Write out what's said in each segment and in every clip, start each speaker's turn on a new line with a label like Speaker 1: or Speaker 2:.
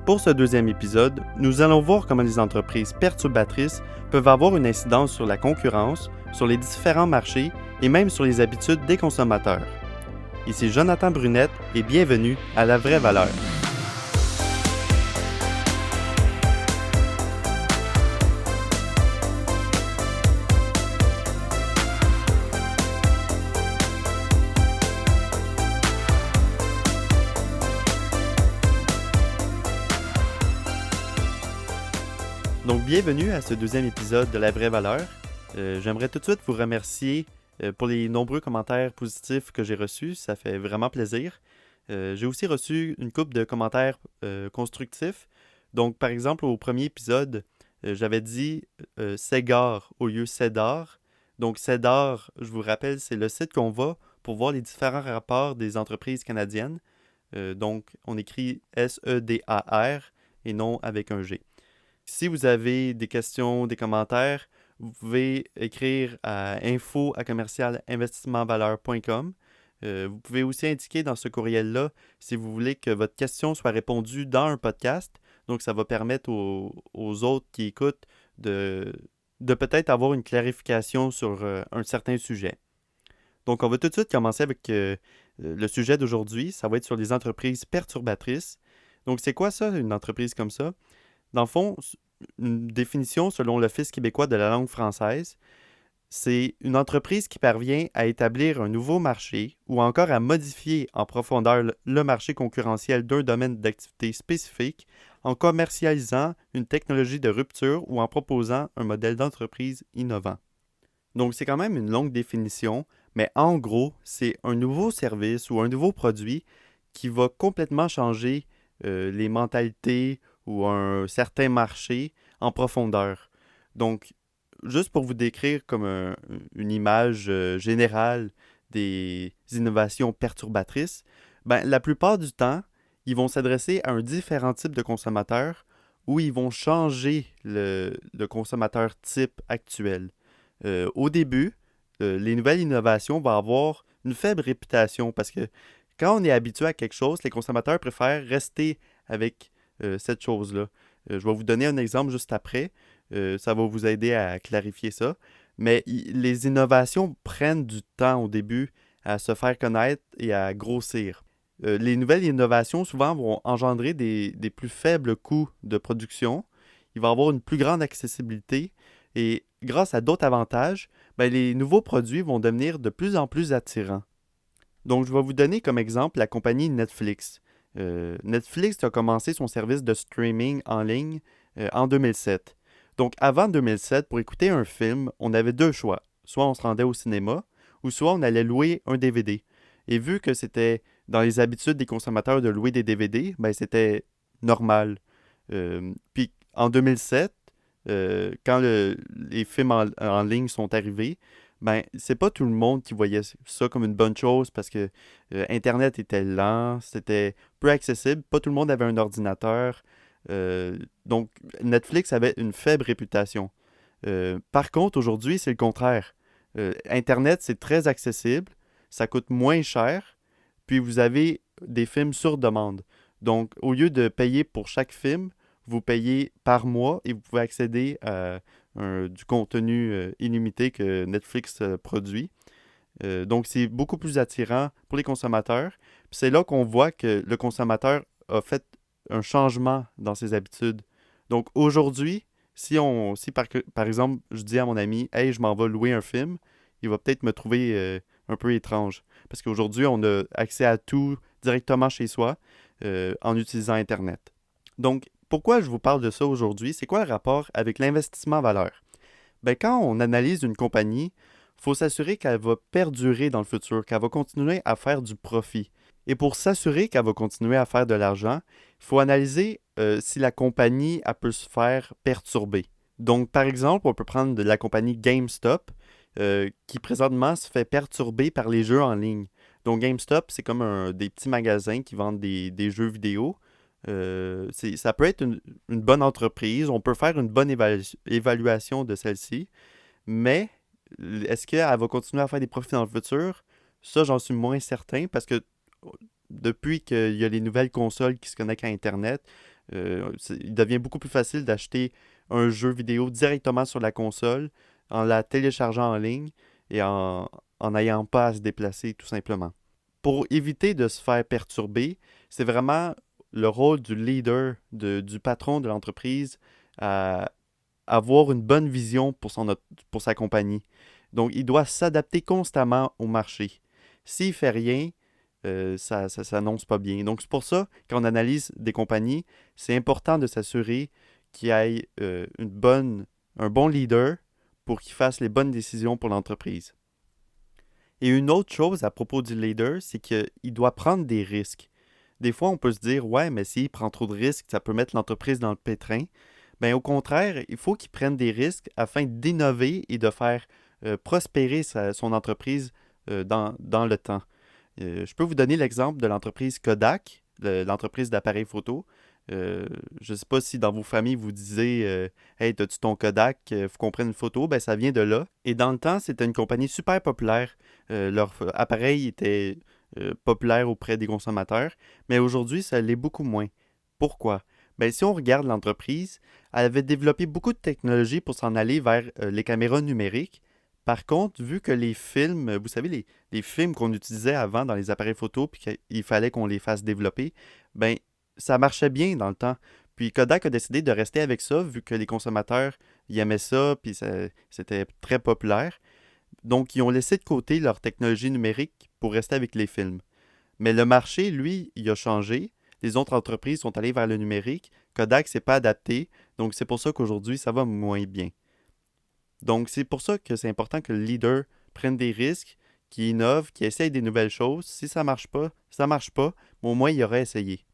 Speaker 1: Pour ce deuxième épisode, nous allons voir comment les entreprises perturbatrices peuvent avoir une incidence sur la concurrence, sur les différents marchés et même sur les habitudes des consommateurs. Ici Jonathan Brunette et bienvenue à La Vraie Valeur. Donc, bienvenue à ce deuxième épisode de La Vraie Valeur. J'aimerais tout de suite vous remercier pour les nombreux commentaires positifs que j'ai reçus. Ça fait vraiment plaisir. J'ai aussi reçu une couple de commentaires constructifs. Donc, par exemple, au premier épisode, j'avais dit Ségard au lieu Cédar. Donc, Cédar, je vous rappelle, c'est le site qu'on va pour voir les différents rapports des entreprises canadiennes. Donc, on écrit S-E-D-A-R et non avec un G. Si vous avez des questions, des commentaires, vous pouvez écrire à info@commercialinvestissementvaleur.com. Vous pouvez aussi indiquer dans ce courriel-là si vous voulez que votre question soit répondue dans un podcast. Donc, ça va permettre aux autres qui écoutent de peut-être avoir une clarification sur un certain sujet. Donc, on va tout de suite commencer avec le sujet d'aujourd'hui. Ça va être sur les entreprises perturbatrices. Donc, c'est quoi ça, une entreprise comme ça? Dans le fond, une définition selon l'Office québécois de la langue française, c'est une entreprise qui parvient à établir un nouveau marché ou encore à modifier en profondeur le marché concurrentiel d'un domaine d'activité spécifique en commercialisant une technologie de rupture ou en proposant un modèle d'entreprise innovant. Donc, c'est quand même une longue définition, mais en gros, c'est un nouveau service ou un nouveau produit qui va complètement changer les mentalités ou un certain marché en profondeur. Donc, juste pour vous décrire comme une image générale des innovations perturbatrices, la plupart du temps, ils vont s'adresser à un différent type de consommateur où ils vont changer le consommateur type actuel. Au début, les nouvelles innovations vont avoir une faible réputation parce que quand on est habitué à quelque chose, les consommateurs préfèrent rester avec cette chose-là. Je vais vous donner un exemple juste après. Ça va vous aider à clarifier ça. Mais les innovations prennent du temps au début à se faire connaître et à grossir. Les nouvelles innovations souvent vont engendrer des plus faibles coûts de production. Il va y avoir une plus grande accessibilité et grâce à d'autres avantages, les nouveaux produits vont devenir de plus en plus attirants. Donc, je vais vous donner comme exemple la compagnie Netflix. Netflix a commencé son service de streaming en ligne en 2007. Donc, avant 2007, pour écouter un film, on avait deux choix. Soit on se rendait au cinéma, ou soit on allait louer un DVD. Et vu que c'était dans les habitudes des consommateurs de louer des DVD, c'était normal. Puis, en 2007, quand les films en ligne sont arrivés, c'est pas tout le monde qui voyait ça comme une bonne chose parce que Internet était lent, c'était peu accessible, pas tout le monde avait un ordinateur. Donc, Netflix avait une faible réputation. Par contre, aujourd'hui, c'est le contraire. Internet, c'est très accessible, ça coûte moins cher, puis vous avez des films sur demande. Donc, au lieu de payer pour chaque film, vous payez par mois et vous pouvez accéder à du contenu illimité que Netflix produit. Donc, c'est beaucoup plus attirant pour les consommateurs. Puis c'est là qu'on voit que le consommateur a fait un changement dans ses habitudes. Donc, aujourd'hui, si par exemple, je dis à mon ami « Hey, je m'en vais louer un film », il va peut-être me trouver un peu étrange. Parce qu'aujourd'hui, on a accès à tout directement chez soi en utilisant Internet. Donc, pourquoi je vous parle de ça aujourd'hui? C'est quoi le rapport avec l'investissement en valeur? Quand on analyse une compagnie, il faut s'assurer qu'elle va perdurer dans le futur, qu'elle va continuer à faire du profit. Et pour s'assurer qu'elle va continuer à faire de l'argent, il faut analyser si la compagnie elle peut se faire perturber. Donc, par exemple, on peut prendre de la compagnie GameStop, qui présentement se fait perturber par les jeux en ligne. Donc, GameStop, c'est comme des petits magasins qui vendent des jeux vidéo. Ça peut être une bonne entreprise, on peut faire une bonne évaluation de celle-ci, mais est-ce qu'elle va continuer à faire des profits dans le futur? Ça, j'en suis moins certain parce que depuis qu'il y a les nouvelles consoles qui se connectent à Internet, Il devient beaucoup plus facile d'acheter un jeu vidéo directement sur la console en la téléchargeant en ligne et en n'ayant pas à se déplacer tout simplement. Pour éviter de se faire perturber, c'est vraiment le rôle du leader, du patron de l'entreprise à avoir une bonne vision pour sa compagnie. Donc, il doit s'adapter constamment au marché. S'il fait rien, ça s'annonce pas bien. Donc, c'est pour ça, quand on analyse des compagnies, c'est important de s'assurer qu'il y ait un bon leader pour qu'il fasse les bonnes décisions pour l'entreprise. Et une autre chose à propos du leader, c'est qu'il doit prendre des risques. Des fois, on peut se dire, ouais, mais s'il prend trop de risques, ça peut mettre l'entreprise dans le pétrin. Bien, au contraire, il faut qu'il prenne des risques afin d'innover et de faire prospérer son entreprise dans le temps. Je peux vous donner l'exemple de l'entreprise Kodak, l'entreprise d'appareils photo. Je ne sais pas si dans vos familles vous disiez Hey, t'as-tu ton Kodak, faut qu'on prenne une photo, ben ça vient de là. Et dans le temps, c'était une compagnie super populaire. Leur appareil était populaire auprès des consommateurs, mais aujourd'hui, ça l'est beaucoup moins. Pourquoi? Ben, si on regarde l'entreprise, elle avait développé beaucoup de technologies pour s'en aller vers les caméras numériques. Par contre, vu que les films, vous savez, les films qu'on utilisait avant dans les appareils photo, puis qu'il fallait qu'on les fasse développer, ben ça marchait bien dans le temps. Puis Kodak a décidé de rester avec ça, vu que les consommateurs y aimaient ça, puis c'était très populaire. Donc, ils ont laissé de côté leur technologie numérique pour rester avec les films. Mais le marché, lui, il a changé. Les autres entreprises sont allées vers le numérique. Kodak s'est pas adapté. Donc, c'est pour ça qu'aujourd'hui, ça va moins bien. Donc, c'est pour ça que c'est important que le leader prenne des risques, qu'il innove, qu'il essaye des nouvelles choses. Si ça marche pas, ça marche pas, mais au moins, il aurait essayé.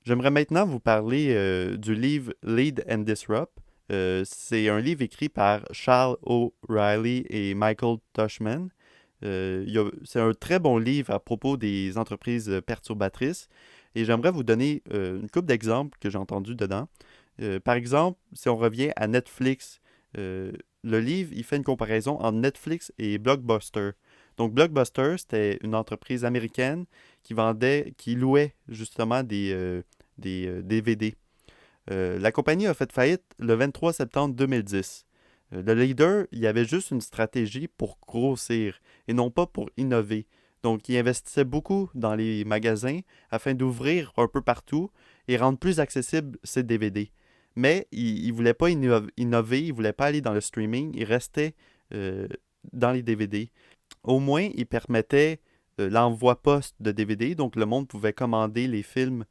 Speaker 1: J'aimerais maintenant vous parler du livre Lead and Disrupt. C'est un livre écrit par Charles O'Reilly et Michael Tushman. C'est un très bon livre à propos des entreprises perturbatrices. Et j'aimerais vous donner une couple d'exemples que j'ai entendus dedans. Par exemple, si on revient à Netflix, le livre, il fait une comparaison entre Netflix et Blockbuster. Donc, Blockbuster, c'était une entreprise américaine qui louait justement des DVD. La compagnie a fait faillite le 23 septembre 2010. Le leader, il avait juste une stratégie pour grossir et non pas pour innover. Donc, il investissait beaucoup dans les magasins afin d'ouvrir un peu partout et rendre plus accessibles ses DVD. Mais il ne voulait pas innover, il ne voulait pas aller dans le streaming, il restait dans les DVD. Au moins, il permettait l'envoi poste de DVD, donc le monde pouvait commander les films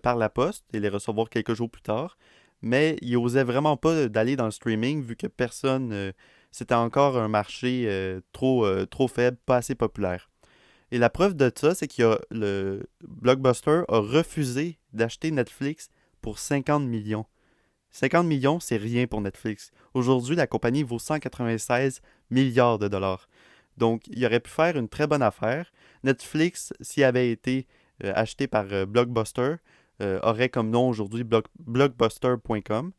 Speaker 1: par la poste et les recevoir quelques jours plus tard. Mais il n'osait vraiment pas d'aller dans le streaming vu que personne, c'était encore un marché trop faible, pas assez populaire. Et la preuve de ça, c'est que le Blockbuster a refusé d'acheter Netflix pour 50 millions. 50 millions, c'est rien pour Netflix. Aujourd'hui, la compagnie vaut 196 milliards de dollars. Donc, il aurait pu faire une très bonne affaire. Netflix, s'il avait été acheté par Blockbuster, aurait comme nom aujourd'hui blockbuster.com.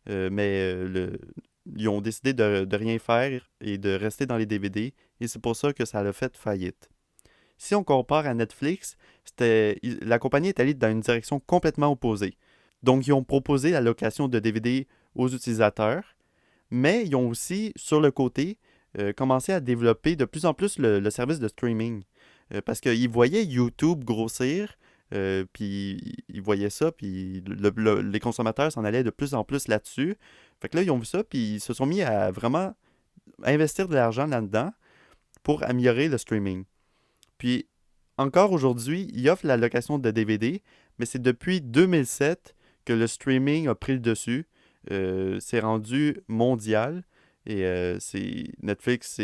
Speaker 1: Ils ont décidé de rien faire et de rester dans les DVD. Et c'est pour ça que ça a fait faillite. Si on compare à Netflix, la compagnie est allée dans une direction complètement opposée. Donc, ils ont proposé la location de DVD aux utilisateurs, mais ils ont aussi, sur le côté, commencé à développer de plus en plus le service de streaming. Parce qu'ils voyaient YouTube grossir, puis ils voyaient ça, puis les consommateurs s'en allaient de plus en plus là-dessus. Fait que là, ils ont vu ça, puis ils se sont mis à vraiment investir de l'argent là-dedans pour améliorer le streaming. Puis, encore aujourd'hui, ils offrent la location de DVD, mais c'est depuis 2007 que le streaming a pris le dessus. C'est rendu mondial. Et Netflix,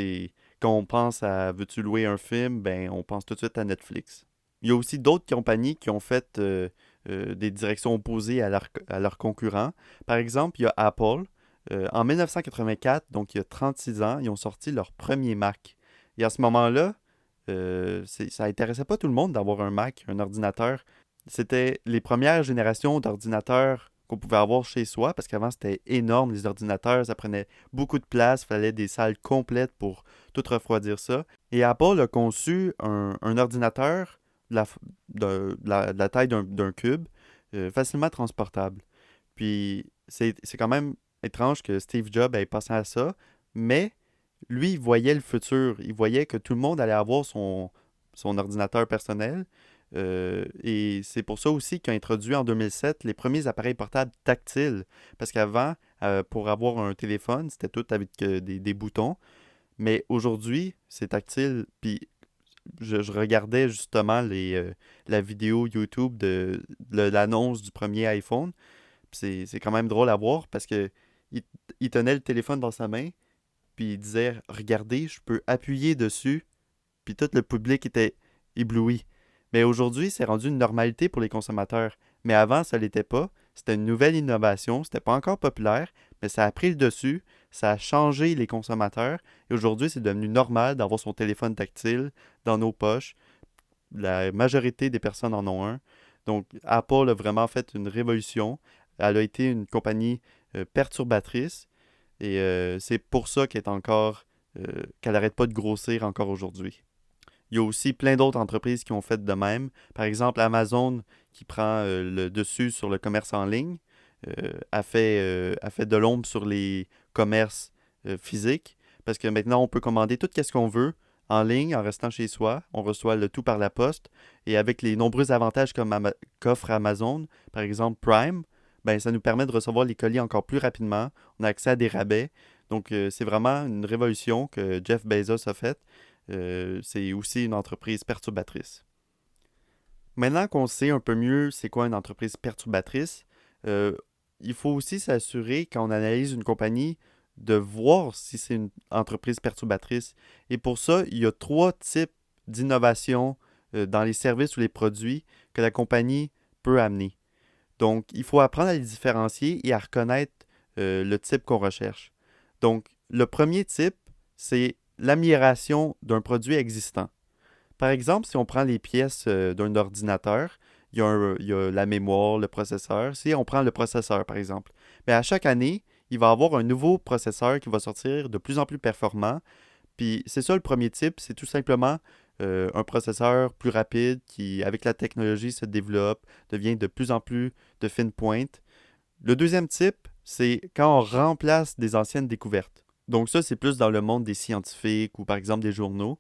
Speaker 1: quand on pense à veux-tu louer un film, ben on pense tout de suite à Netflix. Il y a aussi d'autres compagnies qui ont fait des directions opposées à leurs concurrents. Par exemple, il y a Apple. En 1984, donc il y a 36 ans, ils ont sorti leur premier Mac. Et à ce moment-là, ça intéressait pas tout le monde d'avoir un Mac, un ordinateur. C'était les premières générations d'ordinateurs qu'on pouvait avoir chez soi, parce qu'avant c'était énorme, les ordinateurs, ça prenait beaucoup de place, il fallait des salles complètes pour tout refroidir ça. Et Apple a conçu un ordinateur de la taille d'un cube, facilement transportable. Puis c'est quand même étrange que Steve Jobs ait pensé à ça, mais lui, il voyait le futur. Il voyait que tout le monde allait avoir son ordinateur personnel. Et c'est pour ça aussi qu'il a introduit en 2007 les premiers appareils portables tactiles. Parce qu'avant, pour avoir un téléphone, c'était tout avec des boutons. Mais aujourd'hui, c'est tactile. Puis je regardais justement la vidéo YouTube de l'annonce du premier iPhone. Puis c'est quand même drôle à voir parce que il, il tenait le téléphone dans sa main, puis il disait regardez, je peux appuyer dessus, puis tout le public était ébloui. Mais aujourd'hui, c'est rendu une normalité pour les consommateurs. Mais avant, ça l'était pas. C'était une nouvelle innovation, c'était pas encore populaire, mais ça a pris le dessus, ça a changé les consommateurs, et aujourd'hui, c'est devenu normal d'avoir son téléphone tactile dans nos poches. La majorité des personnes en ont un. Donc, Apple a vraiment fait une révolution. Elle a été une compagnie perturbatrice, et c'est pour ça qu'elle n'arrête pas de grossir encore aujourd'hui. Il y a aussi plein d'autres entreprises qui ont fait de même. Par exemple, Amazon qui prend le dessus sur le commerce en ligne, a fait de l'ombre sur les commerces physiques parce que maintenant on peut commander tout ce qu'on veut en ligne en restant chez soi. On reçoit le tout par la poste et avec les nombreux avantages qu'offre Amazon, par exemple Prime, ben, ça nous permet de recevoir les colis encore plus rapidement. On a accès à des rabais. Donc, c'est vraiment une révolution que Jeff Bezos a faite. C'est aussi une entreprise perturbatrice. Maintenant qu'on sait un peu mieux c'est quoi une entreprise perturbatrice, euh, il faut aussi s'assurer quand on analyse une compagnie de voir si c'est une entreprise perturbatrice. Et pour ça, il y a trois types d'innovation dans les services ou les produits que la compagnie peut amener. Donc, il faut apprendre à les différencier et à reconnaître le type qu'on recherche. Donc, le premier type, c'est l'amélioration d'un produit existant. Par exemple, si on prend les pièces d'un ordinateur, il y a la mémoire, le processeur. Si on prend le processeur, par exemple, mais à chaque année, il va y avoir un nouveau processeur qui va sortir de plus en plus performant. Puis c'est ça le premier type, c'est tout simplement un processeur plus rapide qui, avec la technologie, se développe, devient de plus en plus de fine pointe. Le deuxième type, c'est quand on remplace des anciennes découvertes. Donc ça, c'est plus dans le monde des scientifiques ou par exemple des journaux.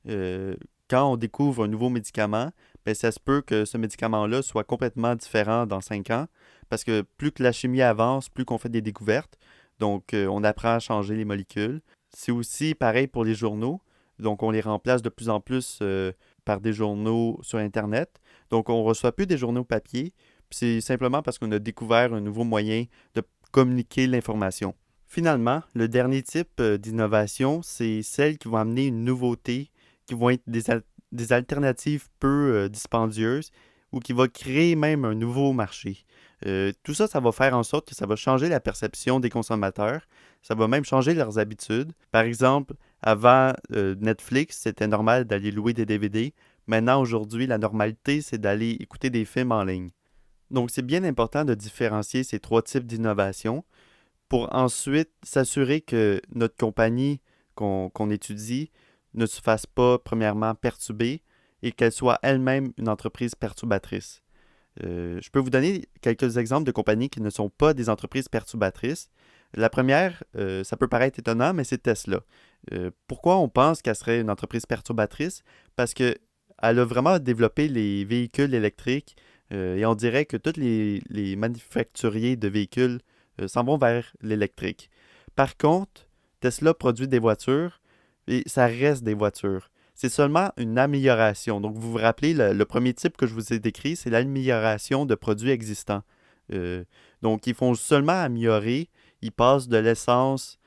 Speaker 1: Euh, Quand on découvre un nouveau médicament, ben, ça se peut que ce médicament-là soit complètement différent dans 5 ans, parce que plus que la chimie avance, plus qu'on fait des découvertes, donc on apprend à changer les molécules. C'est aussi pareil pour les journaux, donc on les remplace de plus en plus par des journaux sur Internet, donc on ne reçoit plus des journaux papier, puis c'est simplement parce qu'on a découvert un nouveau moyen de communiquer l'information. Finalement, le dernier type d'innovation, c'est celles qui vont amener une nouveauté, qui vont être des alternatives peu dispendieuses ou qui va créer même un nouveau marché. Tout ça, ça va faire en sorte que ça va changer la perception des consommateurs, ça va même changer leurs habitudes. Par exemple, avant Netflix, c'était normal d'aller louer des DVD. Maintenant, aujourd'hui, la normalité, c'est d'aller écouter des films en ligne. Donc, c'est bien important de différencier ces trois types d'innovation pour ensuite s'assurer que notre compagnie qu'on étudie ne se fasse pas, premièrement, perturber et qu'elle soit elle-même une entreprise perturbatrice. Je peux vous donner quelques exemples de compagnies qui ne sont pas des entreprises perturbatrices. La première, ça peut paraître étonnant, mais c'est Tesla. Pourquoi on pense qu'elle serait une entreprise perturbatrice? Parce qu'elle a vraiment développé les véhicules électriques et on dirait que tous les manufacturiers de véhicules s'en vont vers l'électrique. Par contre, Tesla produit des voitures et ça reste des voitures. C'est seulement une amélioration. Donc, vous vous rappelez, le premier type que je vous ai décrit, c'est l'amélioration de produits existants. Euh, donc, ils font seulement améliorer. Ils passent de l'essence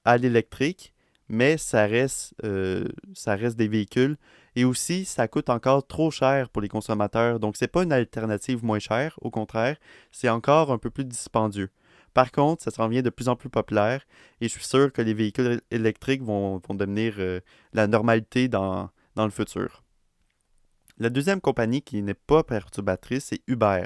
Speaker 1: à l'électrique, mais ça reste des véhicules. Et aussi, ça coûte encore trop cher pour les consommateurs. Donc, c'est pas une alternative moins chère. Au contraire, c'est encore un peu plus dispendieux. Par contre, ça s'en vient de plus en plus populaire et je suis sûr que les véhicules électriques vont devenir la normalité dans le futur. La deuxième compagnie qui n'est pas perturbatrice, c'est Uber.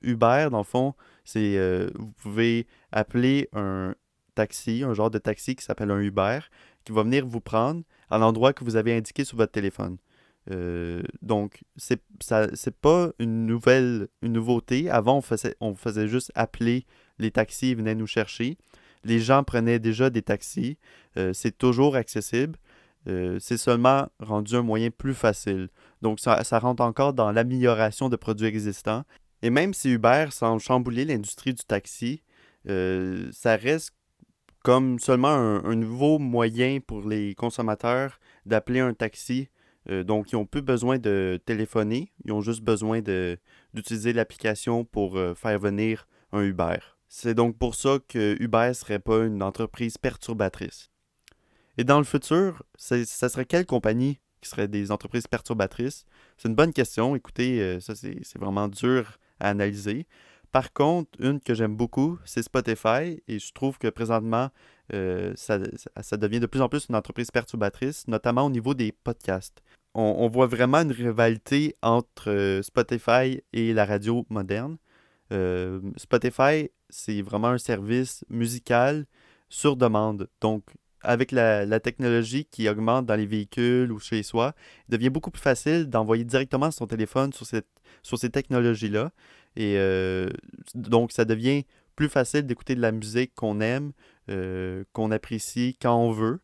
Speaker 1: Uber, dans le fond, vous pouvez appeler un taxi, un genre de taxi qui s'appelle un Uber, qui va venir vous prendre à l'endroit que vous avez indiqué sur votre téléphone. Donc, c'est pas une nouveauté. Avant, on faisait juste appeler les taxis, ils venaient nous chercher. Les gens prenaient déjà des taxis. C'est toujours accessible. C'est seulement rendu un moyen plus facile. Donc, ça rentre encore dans l'amélioration de produits existants. Et même si Uber semble chambouler l'industrie du taxi, ça reste comme seulement un nouveau moyen pour les consommateurs d'appeler un taxi. Donc, ils n'ont plus besoin de téléphoner, ils ont juste besoin d'utiliser l'application pour faire venir un Uber. C'est donc pour ça que Uber ne serait pas une entreprise perturbatrice. Et dans le futur, ça serait quelle compagnie qui serait des entreprises perturbatrices? C'est une bonne question. Écoutez, ça c'est vraiment dur à analyser. Par contre, une que j'aime beaucoup, c'est Spotify. Et je trouve que présentement, ça devient de plus en plus une entreprise perturbatrice, notamment au niveau des podcasts. On voit vraiment une rivalité entre Spotify et la radio moderne. Spotify, c'est vraiment un service musical sur demande. Donc, avec la technologie qui augmente dans les véhicules ou chez soi, il devient beaucoup plus facile d'envoyer directement son téléphone sur ces technologies-là. Et donc, ça devient plus facile d'écouter de la musique qu'on aime, qu'on apprécie quand on veut,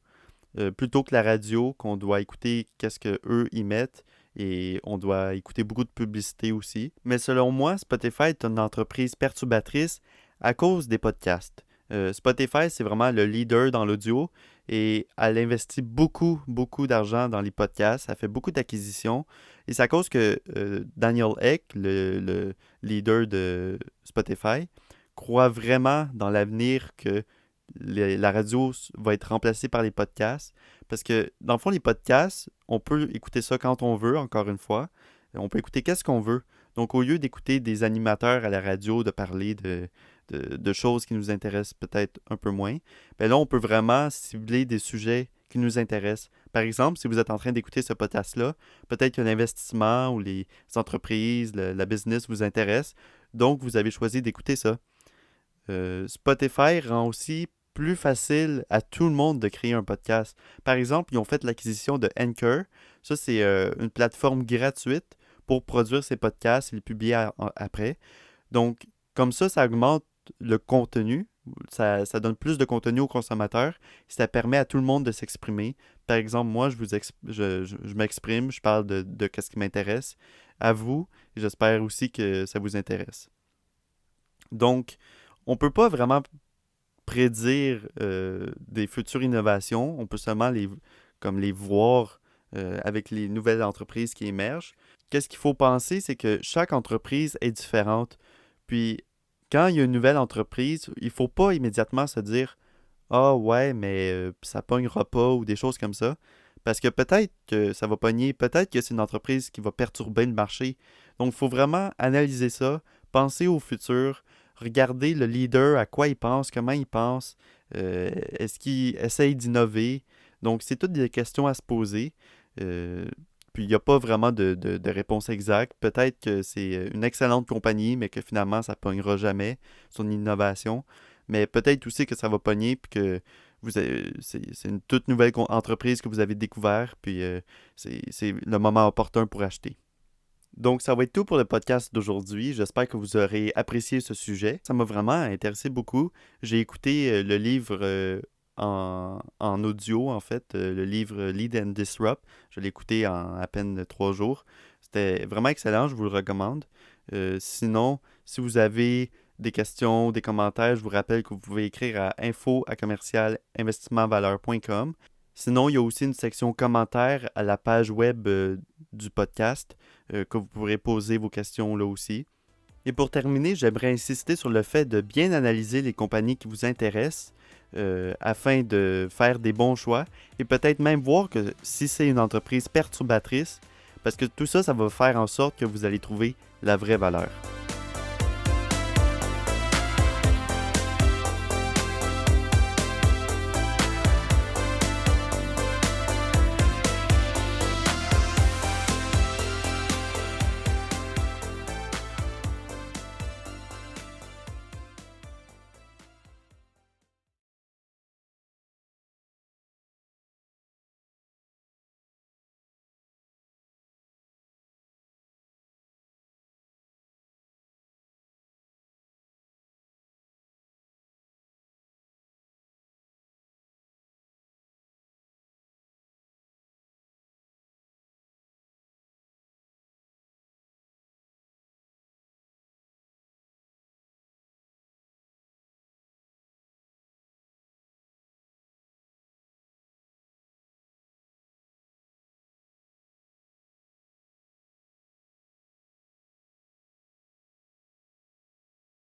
Speaker 1: plutôt que la radio, qu'on doit écouter qu'est-ce qu'eux y mettent. Et on doit écouter beaucoup de publicité aussi. Mais selon moi, Spotify est une entreprise perturbatrice à cause des podcasts. Spotify, c'est vraiment le leader dans l'audio et elle investit beaucoup, beaucoup d'argent dans les podcasts. Elle fait beaucoup d'acquisitions. Et c'est à cause que Daniel Ek, le leader de Spotify, croit vraiment dans l'avenir que la radio va être remplacée par les podcasts. Parce que, dans le fond, les podcasts, on peut écouter ça quand on veut, encore une fois. On peut écouter qu'est-ce qu'on veut. Donc, au lieu d'écouter des animateurs à la radio, de parler de choses qui nous intéressent peut-être un peu moins, ben là, on peut vraiment cibler des sujets qui nous intéressent. Par exemple, si vous êtes en train d'écouter ce podcast-là, peut-être que l'investissement ou les entreprises, la business vous intéresse. Donc, vous avez choisi d'écouter ça. Spotify rend aussi plus facile à tout le monde de créer un podcast. Par exemple, ils ont fait l'acquisition de Anchor. Ça, c'est une plateforme gratuite pour produire ses podcasts et les publier après. Donc, comme ça augmente le contenu. Ça donne plus de contenu aux consommateurs. Ça permet à tout le monde de s'exprimer. Par exemple, moi, je m'exprime, je parle de ce qui m'intéresse. À vous, j'espère aussi que ça vous intéresse. Donc, on ne peut pas vraiment prédire des futures innovations. On peut seulement comme les voir avec les nouvelles entreprises qui émergent. Qu'est-ce qu'il faut penser, c'est que chaque entreprise est différente. Puis, quand il y a une nouvelle entreprise, il ne faut pas immédiatement se dire «Ah ouais, mais ça pognera pas» ou des choses comme ça. Parce que peut-être que ça va pogner, peut-être que c'est une entreprise qui va perturber le marché. Donc, il faut vraiment analyser ça, penser au futur, regarder le leader, à quoi il pense, comment il pense, est-ce qu'il essaye d'innover. Donc, c'est toutes des questions à se poser. Puis, il n'y a pas vraiment de réponse exacte. Peut-être que c'est une excellente compagnie, mais que finalement, ça ne pognera jamais son innovation. Mais peut-être aussi que ça va pogner, puis que c'est une toute nouvelle entreprise que vous avez découvert, puis c'est le moment opportun pour acheter. Donc, ça va être tout pour le podcast d'aujourd'hui. J'espère que vous aurez apprécié ce sujet. Ça m'a vraiment intéressé beaucoup. J'ai écouté le livre en audio, en fait, le livre Lead and Disrupt. Je l'ai écouté en à peine 3 jours. C'était vraiment excellent, je vous le recommande. Sinon, si vous avez des questions, des commentaires, je vous rappelle que vous pouvez écrire à info@commercialinvestissementvaleur.com. Sinon, il y a aussi une section commentaires à la page web du podcast que vous pourrez poser vos questions là aussi. Et pour terminer, j'aimerais insister sur le fait de bien analyser les compagnies qui vous intéressent afin de faire des bons choix et peut-être même voir que si c'est une entreprise perturbatrice, parce que tout ça, ça va faire en sorte que vous allez trouver la vraie valeur.